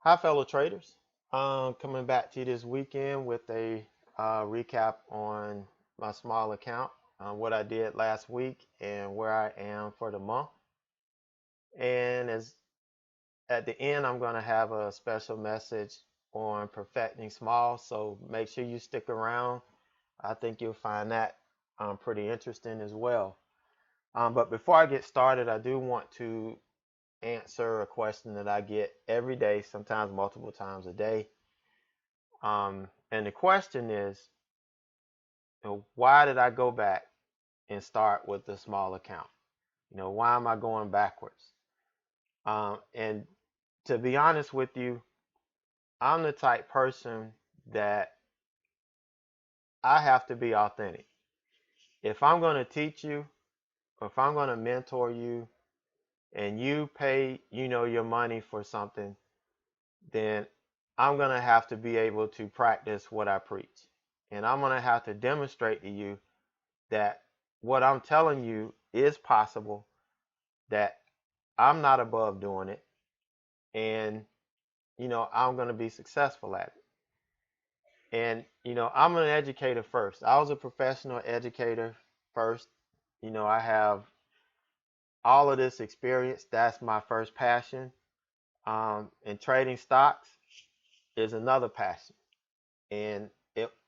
Hi, fellow traders. Coming back to you this weekend with a recap on my small account, what I did last week, and where I am for the month. And as at the end, I'm going to have a special message on perfecting small. So make sure you stick around. I think you'll find that pretty interesting as well. But before I get started, I do want to answer a question that I get every day, sometimes multiple times a day. And the question is, why did I go back and start with the small account? Why am I going backwards? And to be honest with you, I'm the type person that I have to be authentic. If I'm going to teach you, or if I'm going to mentor you, and you pay, your money for something, then I'm going to have to be able to practice what I preach. And I'm going to have to demonstrate to you that what I'm telling you is possible, that I'm not above doing it, and I'm going to be successful at it. And I'm an educator first. I was a professional educator first. I have all of this experience. That's my first passion. And trading stocks is another passion. And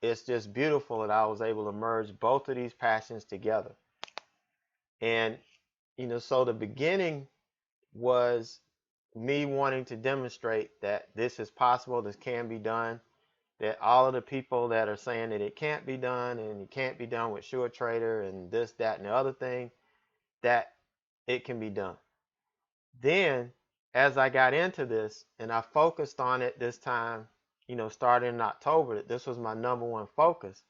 it's just beautiful that I was able to merge both of these passions together. And so the beginning was me wanting to demonstrate that this is possible, this can be done, that all of the people that are saying that it can't be done and it can't be done with Sure Trader and this, that, and the other thing, that it can be done. Then, as I got into this and I focused on it this time, starting in October, that this was my number one focus,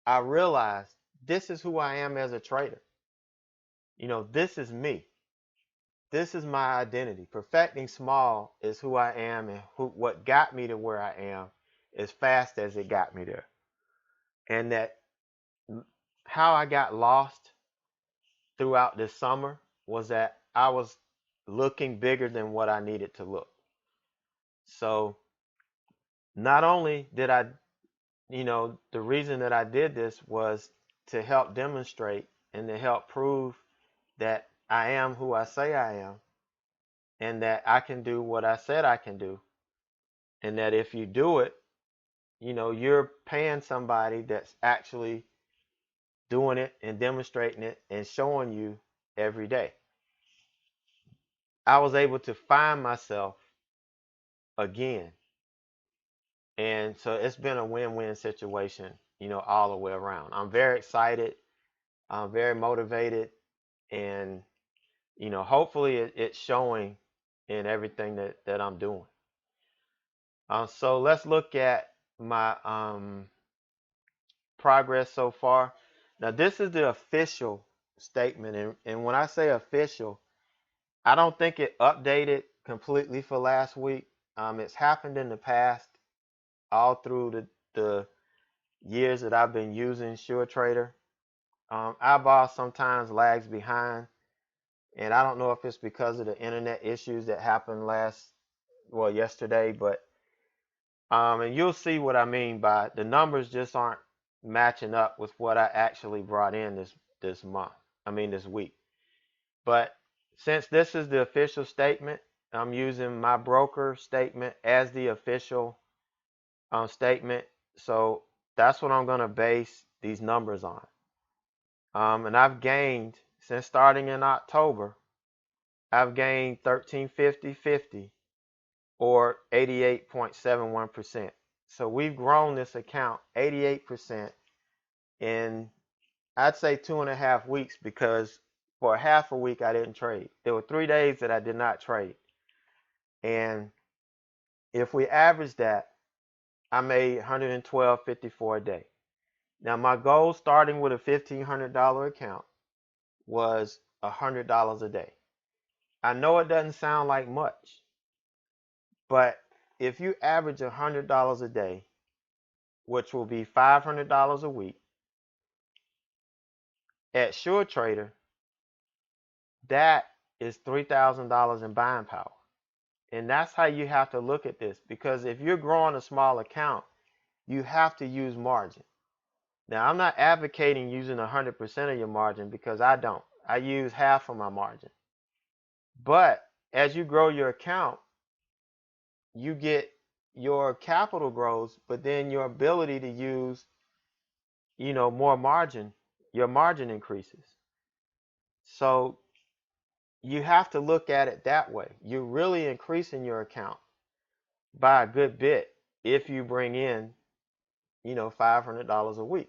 I realized this is who I am as a trader. This is me. This is my identity. Perfecting small is who I am, and what got me to where I am as fast as it got me there. And that how I got lost throughout this summer was that I was looking bigger than what I needed to look. So not only did I, the reason that I did this was to help demonstrate and to help prove that I am who I say I am, and that I can do what I said I can do, and that if you do it, you're paying somebody that's actually doing it and demonstrating it and showing you every day. I was able to find myself again. And so it's been a win-win situation, all the way around. I'm very excited. I'm very motivated. And, hopefully it's showing in everything that I'm doing. So let's look at my progress so far. Now, this is the official statement. And when I say official, I don't think it updated completely for last week. It's happened in the past, all through the years that I've been using SureTrader. iBoss sometimes lags behind, and I don't know if it's because of the internet issues that happened yesterday, but and you'll see what I mean by the numbers just aren't matching up with what I actually brought in this month. I mean this week. But since this is the official statement, I'm using my broker statement as the official statement. So that's what I'm going to base these numbers on. And I've gained, since starting in October, I've gained 1350.50, or 88.71%. So we've grown this account 88% in, I'd say, 2.5 weeks, because for half a week I didn't trade. There were 3 days that I did not trade. And if we average that, I made 112.54 a day. Now my goal, starting with a $1,500 account, was $100 a day. I know it doesn't sound like much, but if you average $100 a day, which will be $500 a week, at SureTrader, that is $3,000 in buying power. And that's how you have to look at this, because if you're growing a small account, you have to use margin. Now, I'm not advocating using 100% of your margin, because I don't. I use half of my margin. But as you grow your account, you get your capital grows, but then your ability to use, more margin, your margin increases. So you have to look at it that way. You're really increasing your account by a good bit if you bring in, $500 a week.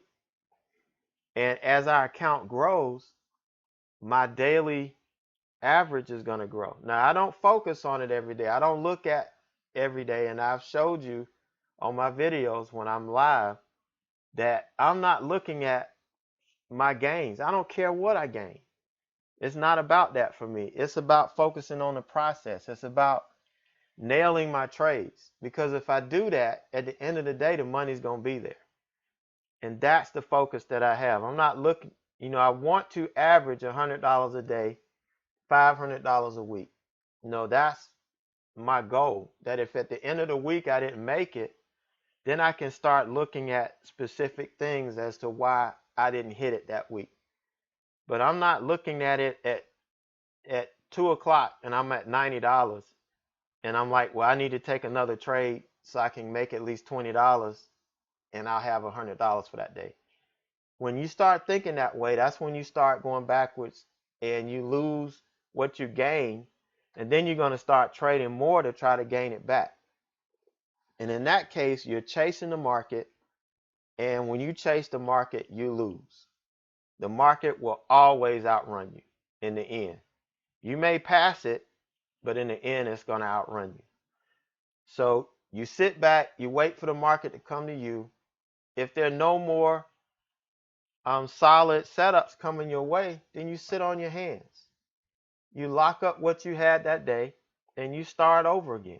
And as our account grows, my daily average is going to grow. Now, I don't focus on it every day. I don't look at every day. And I've showed you on my videos when I'm live that I'm not looking at my gains. I don't care what I gain. It's not about that for me. It's about focusing on the process. It's about nailing my trades. Because if I do that, at the end of the day, the money's going to be there. And that's the focus that I have. I'm not looking, I want to average $100 a day, $500 a week. That's my goal. That if at the end of the week I didn't make it, then I can start looking at specific things as to why I didn't hit it that week. But I'm not looking at it at 2 o'clock and I'm at $90 and I'm like, well, I need to take another trade so I can make at least $20 and I'll have $100 for that day. When you start thinking that way, that's when you start going backwards and you lose what you gain, and then you're going to start trading more to try to gain it back. And in that case, you're chasing the market, and when you chase the market, you lose. The market will always outrun you in the end. You may pass it, but in the end, it's going to outrun you. So you sit back, you wait for the market to come to you. If there are no more solid setups coming your way, then you sit on your hands. You lock up what you had that day, and you start over again.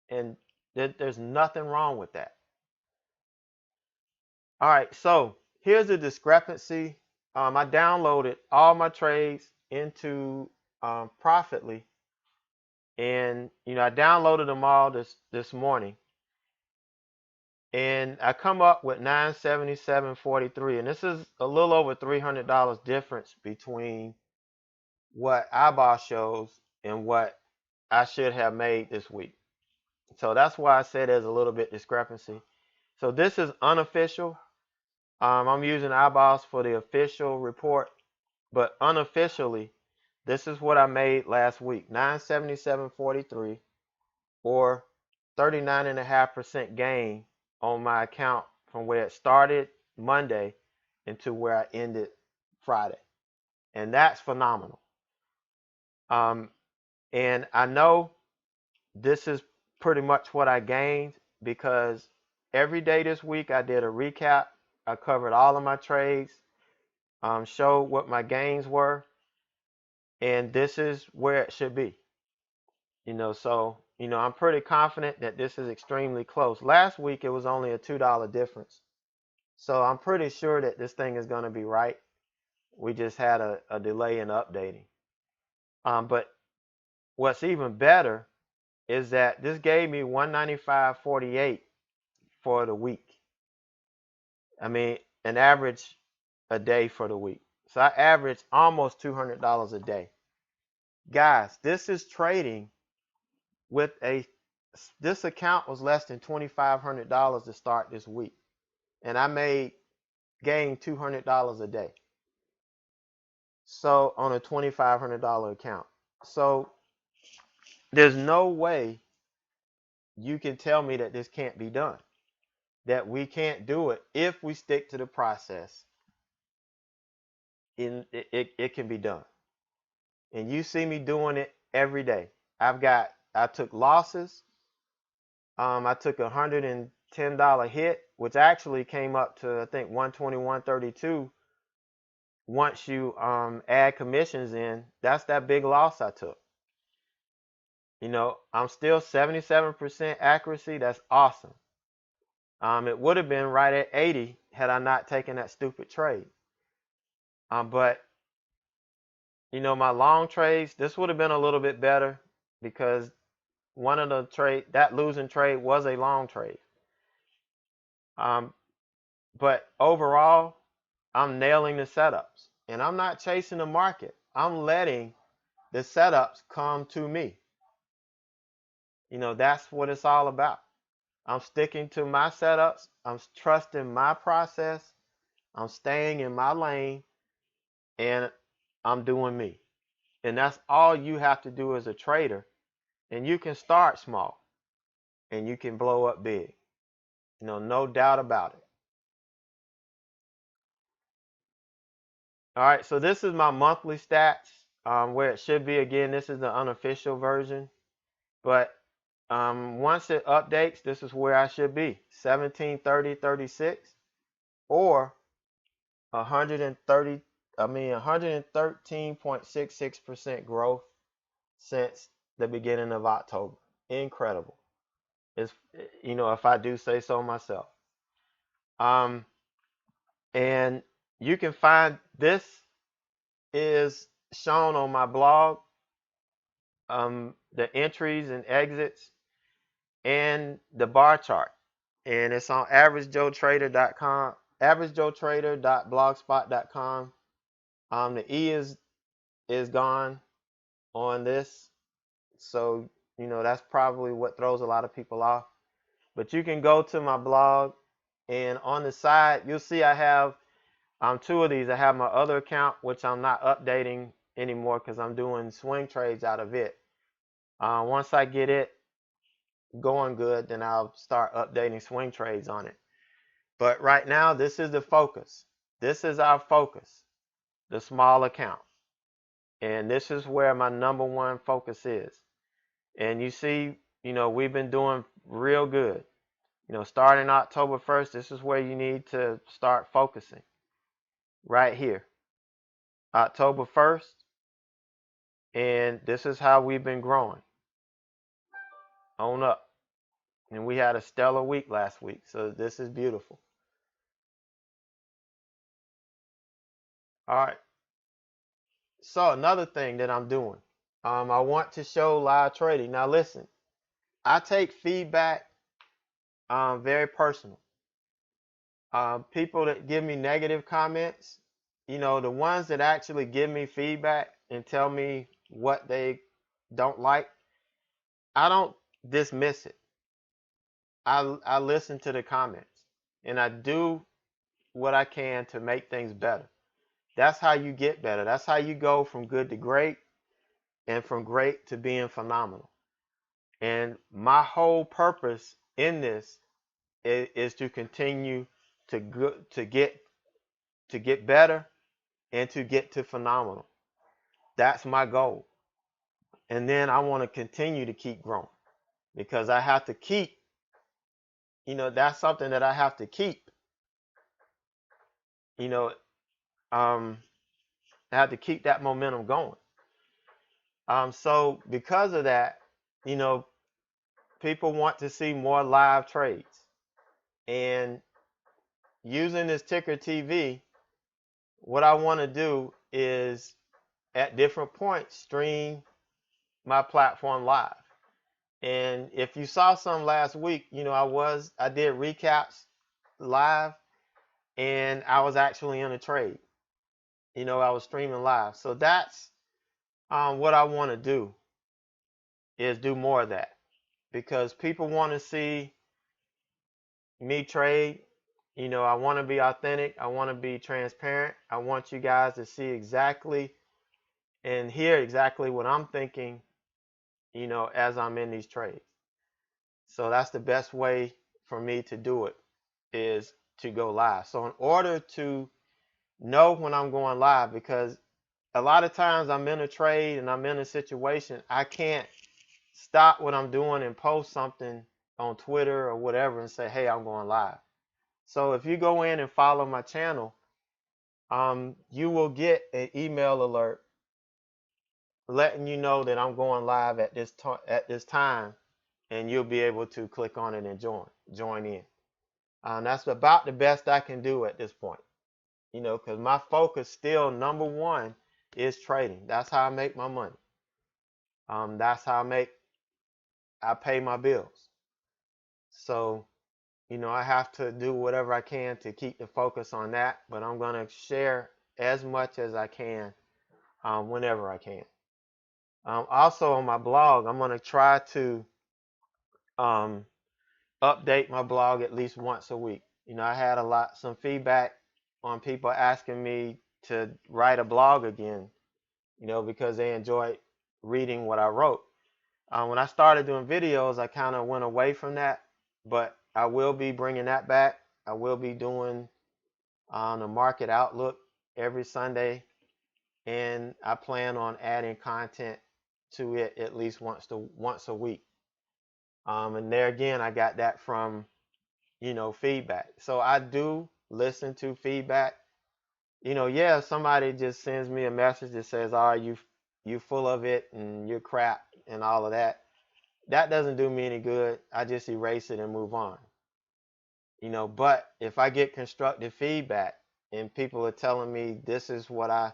And there's nothing wrong with that. All right, so here's a discrepancy. I downloaded all my trades into Profitly, and I downloaded them all this morning, and I come up with 977.43, and this is a little over $300 difference between what iBoss shows and what I should have made this week. So that's why I said there's a little bit discrepancy. So this is unofficial. I'm using iBoss for the official report, but unofficially, this is what I made last week: 977.43, or 39.5% gain on my account from where it started Monday into where I ended Friday. And that's phenomenal. And I know this is pretty much what I gained, because every day this week I did a recap. I covered all of my trades, showed what my gains were, and this is where it should be. So I'm pretty confident that this is extremely close. Last week it was only a $2 difference, so I'm pretty sure that this thing is going to be right. We just had a delay in updating. But what's even better is that this gave me 195.48 for the week. I mean, an average a day for the week. So I averaged almost $200 a day. Guys, this is trading with this account was less than $2,500 to start this week. And I gained $200 a day. So on a $2,500 account. So there's no way you can tell me that this can't be done, that we can't do it if we stick to the process. It can be done. And you see me doing it every day. I took losses. I took a $110 hit, which actually came up to, I think, 121.32. Once you add commissions in, that's that big loss I took. I'm still 77% accuracy. That's awesome. It would have been right at 80 had I not taken that stupid trade. But my long trades, this would have been a little bit better, because one of the trade, that losing trade was a long trade. But overall, I'm nailing the setups, and I'm not chasing the market. I'm letting the setups come to me. That's what it's all about. I'm sticking to my setups. I'm trusting my process. I'm staying in my lane, and I'm doing me. And that's all you have to do as a trader. And you can start small, and you can blow up big. No doubt about it. All right, so this is my monthly stats, where it should be. Again, this is the unofficial version. But once it updates, this is where I should be: 1730.36 or 113.66% growth since the beginning of October. Incredible. It's, if I do say so myself. Um, and you can find this is shown on my blog, the entries and exits and the bar chart. And it's on averagejoetrader.com, averagejoetrader.blogspot.com. The E is gone on this. So, that's probably what throws a lot of people off. But you can go to my blog, and on the side, you'll see I have two of these. I have my other account, which I'm not updating anymore because I'm doing swing trades out of it. Once I get it going good, then I'll start updating swing trades on it. But right now, this is the focus. This is our focus, the small account. And this is where my number one focus is. And you see, we've been doing real good. Starting October 1st, this is where you need to start focusing. Right here. October 1st. And this is how we've been growing. On up. And we had a stellar week last week. So this is beautiful. All right. So another thing that I'm doing, I want to show live trading. Now listen, I take feedback very personal. People that give me negative comments, the ones that actually give me feedback and tell me what they don't like, I don't dismiss it. I listen to the comments, and I do what I can to make things better. That's how you get better. That's how you go from good to great, and from great to being phenomenal. And my whole purpose in this is to continue to get better and to get to phenomenal. That's my goal. And then I want to continue to keep growing because I have to keep, that's something that I have to keep. I have to keep that momentum going. So because of that, people want to see more live trades. And using this ticker TV, what I want to do is at different points stream my platform live. And if you saw some last week, I did recaps live, and I was actually in a trade. I was streaming live. So that's what I want to do, is do more of that, because people want to see me trade. I want to be authentic. I want to be transparent. I want you guys to see exactly and hear exactly what I'm thinking, as I'm in these trades. So that's the best way for me to do it, is to go live. So in order to know when I'm going live, because a lot of times I'm in a trade and I'm in a situation, I can't stop what I'm doing and post something on Twitter or whatever and say, hey, I'm going live. So if you go in and follow my channel, you will get an email alert letting you know that I'm going live at this time, and you'll be able to click on it and join in. That's about the best I can do at this point, because my focus still, number one, is trading. That's how I make my money. That's how I pay my bills. So, I have to do whatever I can to keep the focus on that, but I'm going to share as much as I can whenever I can. Also on my blog, I'm going to try to um, update my blog at least once a week. I had some feedback on people asking me to write a blog again, because they enjoyed reading what I wrote. When I started doing videos, I kind of went away from that, but I will be bringing that back. I will be doing the market outlook every Sunday, and I plan on adding content to it at least once a week. And there again, I got that from feedback. So I do listen to feedback. Yeah, somebody just sends me a message that says, "Oh, you full of it and you're crap and all of that." That doesn't do me any good. I just erase it and move on. But if I get constructive feedback and people are telling me this is what I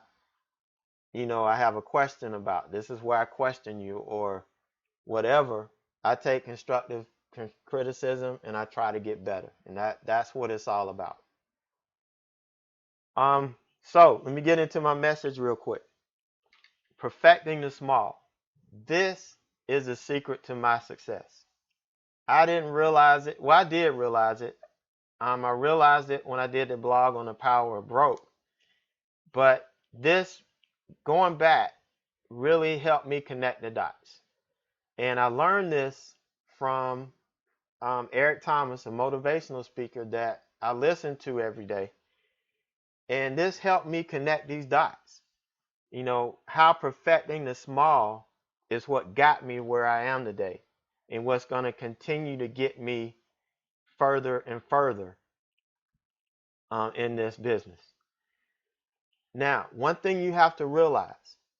have a question about, this is where I question you or whatever, I take constructive criticism and I try to get better. And that's what it's all about. So let me get into my message real quick. Perfecting the small. This is the secret to my success. I didn't realize it. Well, I did realize it. I realized it when I did the blog on the power of broke. But this, going back, really helped me connect the dots. And I learned this from Eric Thomas, a motivational speaker that I listen to every day. And this helped me connect these dots. How perfecting the small is what got me where I am today and what's going to continue to get me further and further in this business. Now, one thing you have to realize,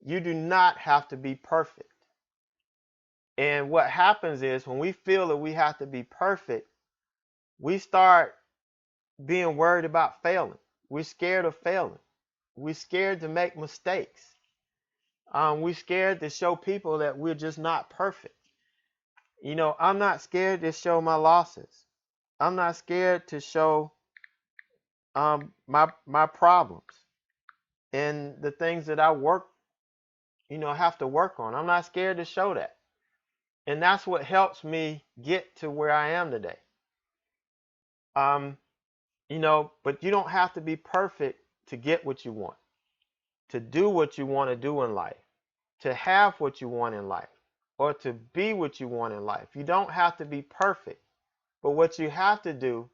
you do not have to be perfect. And what happens is when we feel that we have to be perfect, we start being worried about failing. We're scared of failing. We're scared to make mistakes. We're scared to show people that we're just not perfect. I'm not scared to show my losses. I'm not scared to show my problems and the things that I have to work on. I'm not scared to show that. And that's what helps me get to where I am today. But you don't have to be perfect to get what you want, to do what you want to do in life, to have what you want in life, or to be what you want in life. You don't have to be perfect. But what you have to do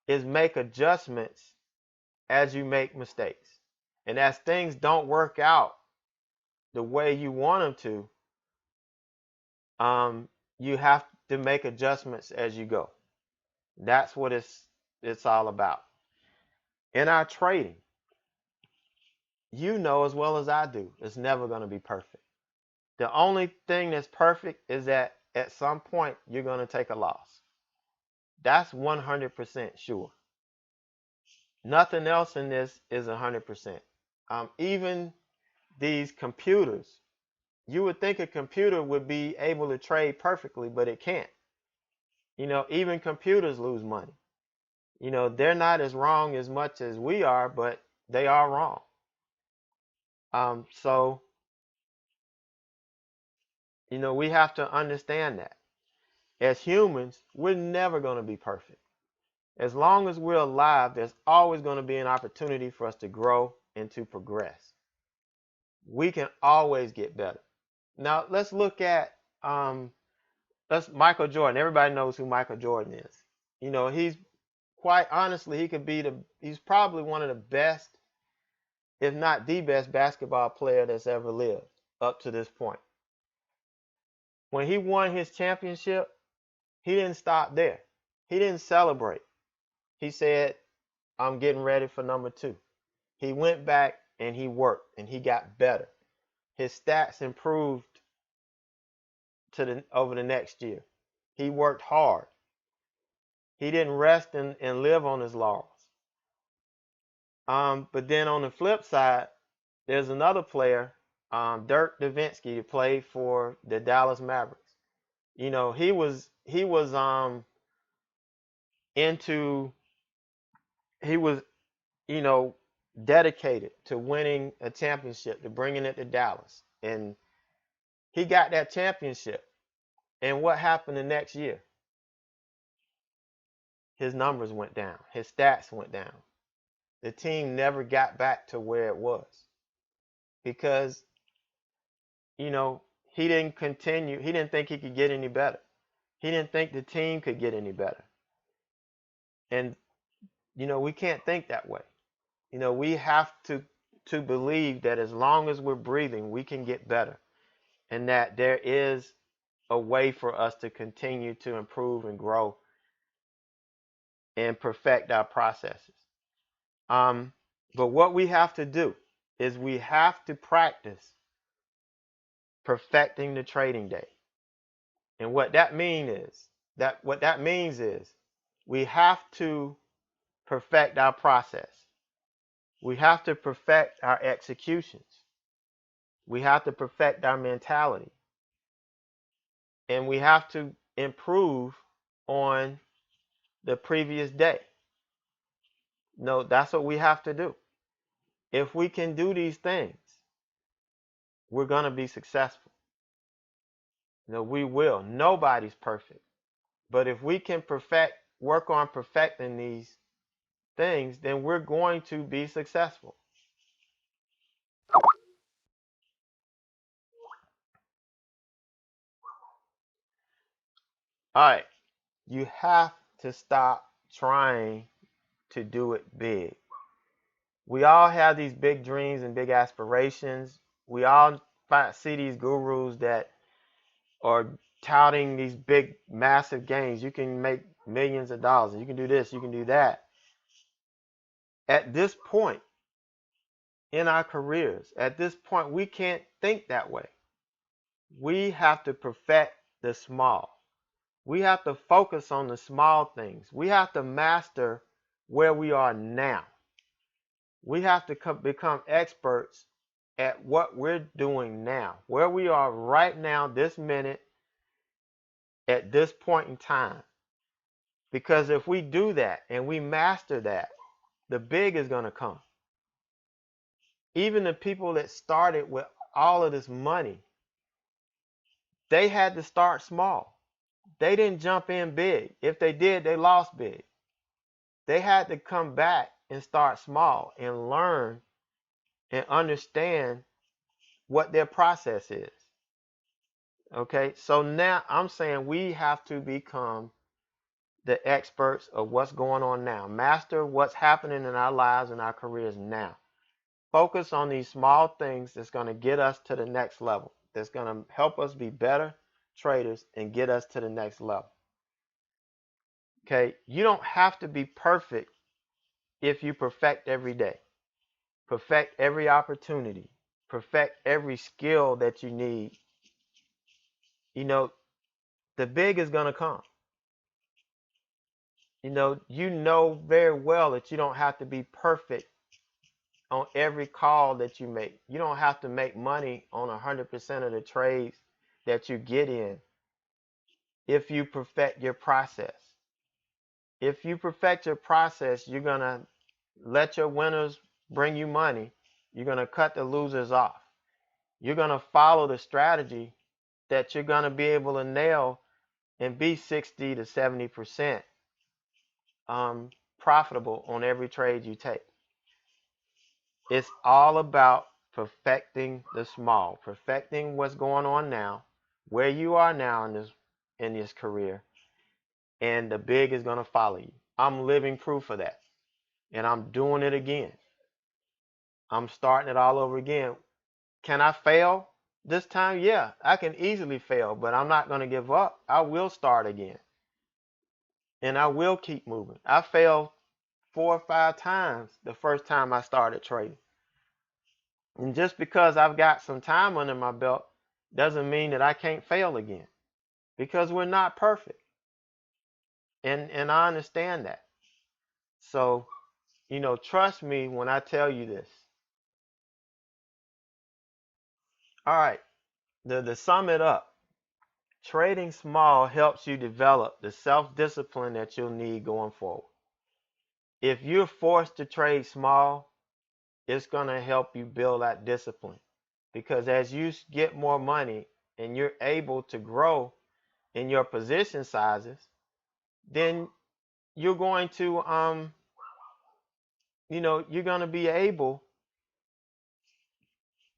is make adjustments as you make mistakes. And as things don't work out the way you want them to, you have to make adjustments as you go. That's what it's all about. In our trading, as well as I do, it's never going to be perfect. The only thing that's perfect is that at some point you're going to take a loss. That's 100% sure. Nothing else in this is 100%. Even these computers, you would think a computer would be able to trade perfectly, but it can't. Even computers lose money. They're not as wrong as much as we are, but they are wrong. So we have to understand that. As humans, we're never going to be perfect. As long as we're alive, there's always going to be an opportunity for us to grow and to progress. We can always get better. Now, let's look at that's Michael Jordan. Everybody knows who Michael Jordan is. He's quite honestly, he's probably one of the best, if not the best basketball player that's ever lived up to this point. When he won his championship, he didn't stop there. He didn't celebrate. He said, "I'm getting ready for number 2." He went back and he worked and he got better. His stats improved over the next year. He worked hard. He didn't rest and live on his laurels. But then on the flip side, there's another player, Dirk Nowitzki, who played for the Dallas Mavericks. You know, he was into he was, you know, dedicated to winning a championship, to bringing it to Dallas. And he got that championship. And what happened the next year? His numbers went down. His stats went down. The team never got back to where it was because, you know, he didn't continue. He didn't think he could get any better. He didn't think the team could get any better. And, you know, we can't think that way. You know, we have to believe that as long as we're breathing, we can get better, and that there is a way for us to continue to improve and grow and perfect our processes. Um, but what we have to do is we have to practice perfecting the trading day. And what that means is we have to perfect our process. We have to perfect our executions. We have to perfect our mentality. And we have to improve on the previous day. No, that's what we have to do. If we can do these things, we're going to be successful. No, we will. Nobody's perfect. But if we can work on perfecting these things, then we're going to be successful. All right. You have to stop trying to do it big. We all have these big dreams and big aspirations. We all see these gurus that are touting these big, massive gains. You can make millions of dollars. You can do this. You can do that. At this point in our careers, at this point, we can't think that way. We have to perfect the small. We have to focus on the small things. We have to master where we are now. We have to become experts at what we're doing now, where we are right now, this minute, at this point in time. Because if we do that and we master that, the big is going to come. Even the people that started with all of this money, they had to start small. They didn't jump in big. If they did, they lost big. They had to come back and start small and learn and understand what their process is. Okay, so now I'm saying we have to become the experts of what's going on now. Master what's happening in our lives and our careers now. Focus on these small things that's going to get us to the next level. That's going to help us be better traders and get us to the next level. Okay, you don't have to be perfect if you perfect every day. Perfect every opportunity. Perfect every skill that you need. You know, the big is going to come. You know very well that you don't have to be perfect on every call that you make. You don't have to make money on 100% of the trades that you get in if you perfect your process. If you perfect your process, you're going to let your winners bring you money. You're going to cut the losers off. You're going to follow the strategy that you're going to be able to nail and be 60 to 70% profitable on every trade you take. It's all about perfecting the small, perfecting what's going on now, where you are now in this career, and the big is going to follow you. I'm living proof of that, and I'm doing it again. I'm starting it all over again. Can I fail this time? Yeah, I can easily fail, but I'm not going to give up. I will start again, and I will keep moving. I failed 4 or 5 times the first time I started trading. And just because I've got some time under my belt doesn't mean that I can't fail again, because we're not perfect. And I understand that. So, trust me when I tell you this. All right, to sum it up, Trading small helps you develop the self-discipline that you'll need going forward. If you're forced to trade small, it's going to help you build that discipline, because as you get more money and you're able to grow in your position sizes, then you're going to you're going to be able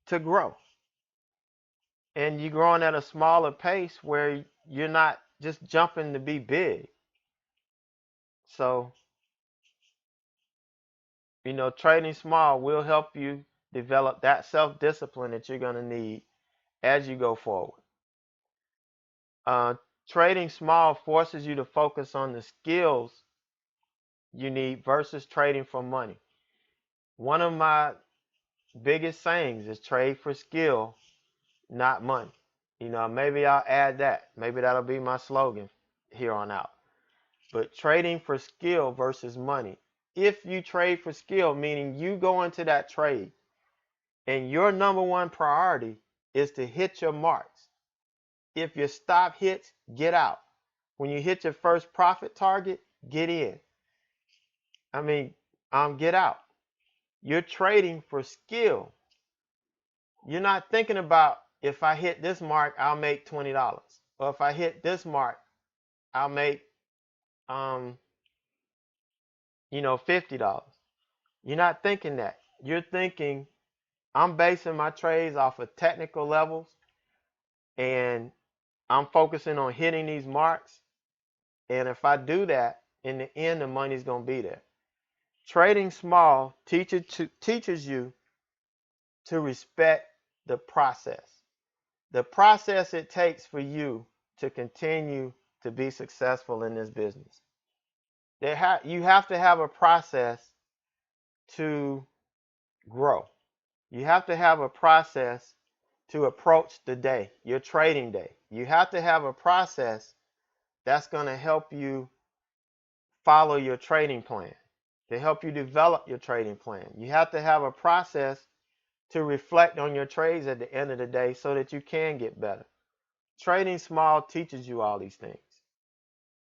to grow, and you're growing at a smaller pace where you're not just jumping to be big. So trading small will help you develop that self-discipline that you're going to need as you go forward. uh, Trading small forces you to focus on the skills you need versus trading for money. One of my biggest sayings is trade for skill, not money. Maybe I'll add that. Maybe that'll be my slogan here on out. But trading for skill versus money. If you trade for skill, meaning you go into that trade and your number one priority is to hit your marks. If your stop hits, get out. When you hit your first profit target, get in. Get out. You're trading for skill. You're not thinking about, if I hit this mark, I'll make $20. Or if I hit this mark, I'll make $50. You're not thinking that. You're thinking, I'm basing my trades off of technical levels, and I'm focusing on hitting these marks. And if I do that, in the end, the money's going to be there. Trading small teaches you to respect the process. The process it takes for you to continue to be successful in this business. You have to have a process to grow. You have to have a process to approach the day, your trading day. You have to have a process that's going to help you follow your trading plan, to help you develop your trading plan. You have to have a process to reflect on your trades at the end of the day so that you can get better. Trading small teaches you all these things.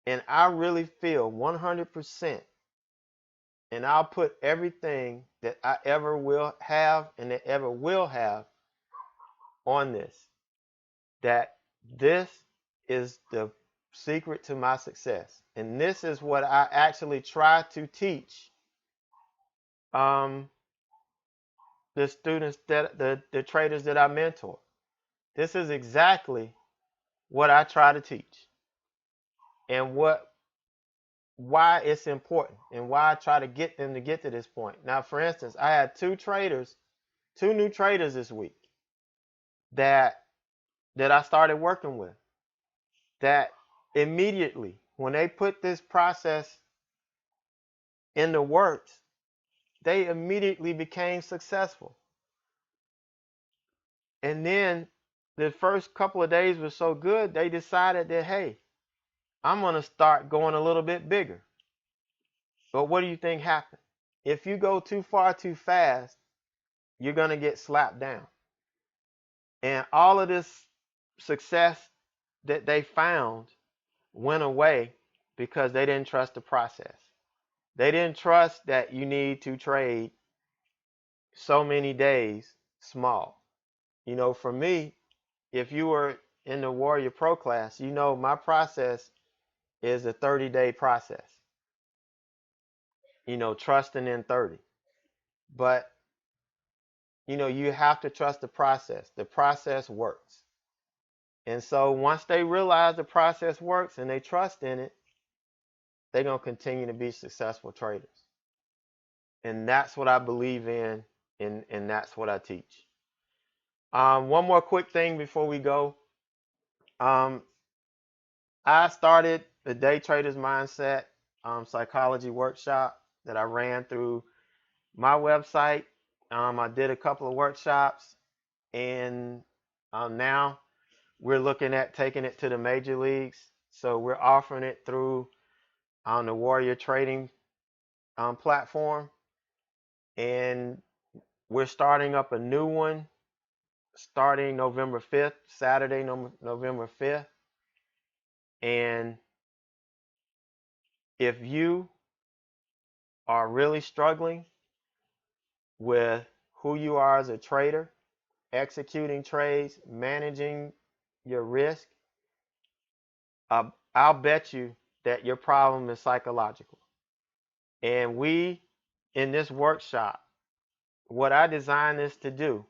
And I really feel 100%, and I'll put everything that I ever will have and that ever will have on this, that this is the secret to my success. And this is what I actually try to teach the students, that the traders that I mentor. This is exactly what I try to teach, and why it's important, and why I try to get them to get to this point. Now, for instance, I had two new traders this week that I started working with, that immediately, when they put this process in the works, they immediately became successful. And then the first couple of days were so good, they decided that, hey, I'm going to start going a little bit bigger. But what do you think happened? If you go too far too fast, you're going to get slapped down. And all of this success that they found went away because they didn't trust the process. They didn't trust that you need to trade so many days small. For me, if you were in the Warrior Pro class, my process is a 30-day process. Trusting in 30. But, you have to trust the process. The process works. And so once they realize the process works and they trust in it, they're going to continue to be successful traders. And that's what I believe in, and that's what I teach. One more quick thing before we go. I started the Day Trader's Mindset psychology workshop that I ran through my website. I did a couple of workshops, and now we're looking at taking it to the major leagues. So we're offering it through the Warrior Trading platform, and we're starting up a new one starting November 5th, Saturday, November 5th. And if you are really struggling with who you are as a trader, executing trades, managing your risk, I'll bet you that your problem is psychological. And we, in this workshop, what I designed this to do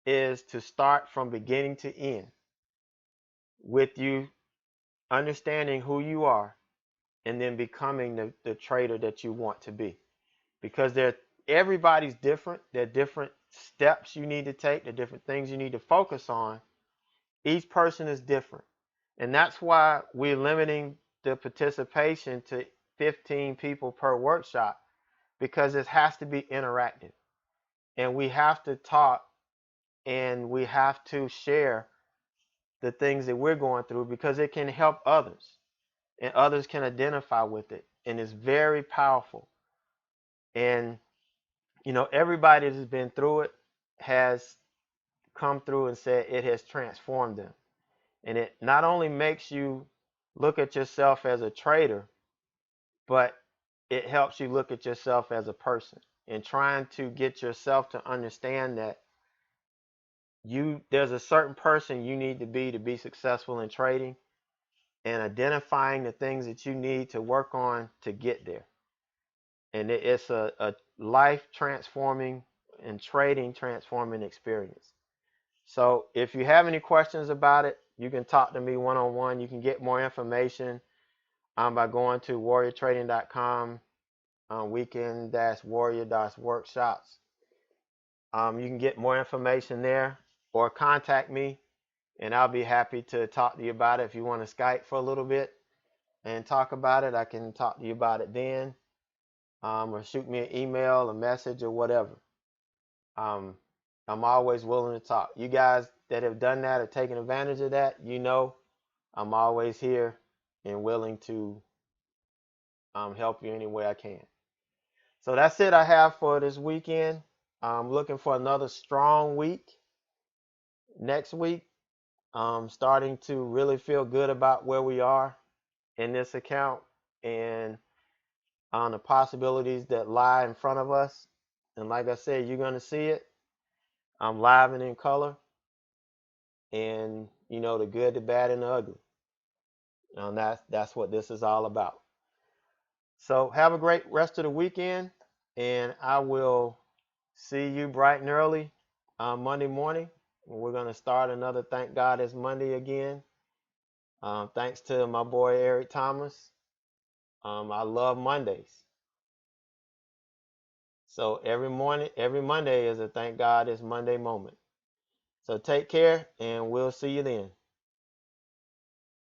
is to start from beginning to end with you understanding who you are and then becoming the trader that you want to be. Because everybody's different. There are different steps you need to take. There are different things you need to focus on. Each person is different. And that's why we're limiting the participation to 15 people per workshop, because it has to be interactive. And we have to talk and we have to share the things that we're going through, because it can help others and others can identify with it. And it's very powerful. And, everybody that's been through it has come through and said it has transformed them. And it not only makes you look at yourself as a trader, but it helps you look at yourself as a person, and trying to get yourself to understand that there's a certain person you need to be successful in trading, and identifying the things that you need to work on to get there. And it's a life transforming and trading transforming experience. So if you have any questions about it, you can talk to me one-on-one. You can get more information by going to warriortrading.com, weekend-warrior-workshops. You can get more information there, or contact me, and I'll be happy to talk to you about it. If you want to Skype for a little bit and talk about it, I can talk to you about it then, or shoot me an email, a message, or whatever. I'm always willing to talk. You guys that have done that or taken advantage of that, I'm always here and willing to help you any way I can. So that's it I have for this weekend. I'm looking for another strong week next week. Starting to really feel good about where we are in this account, and on the possibilities that lie in front of us. And like I said, you're going to see it. I'm live and in color, and the good, the bad, and the ugly. And that's what this is all about. So have a great rest of the weekend, and I will see you bright and early on Monday morning. We're going to start another Thank God It's Monday again. Thanks to my boy Eric Thomas. I love Mondays. So every Monday is a Thank God It's Monday moment. So take care, and we'll see you then.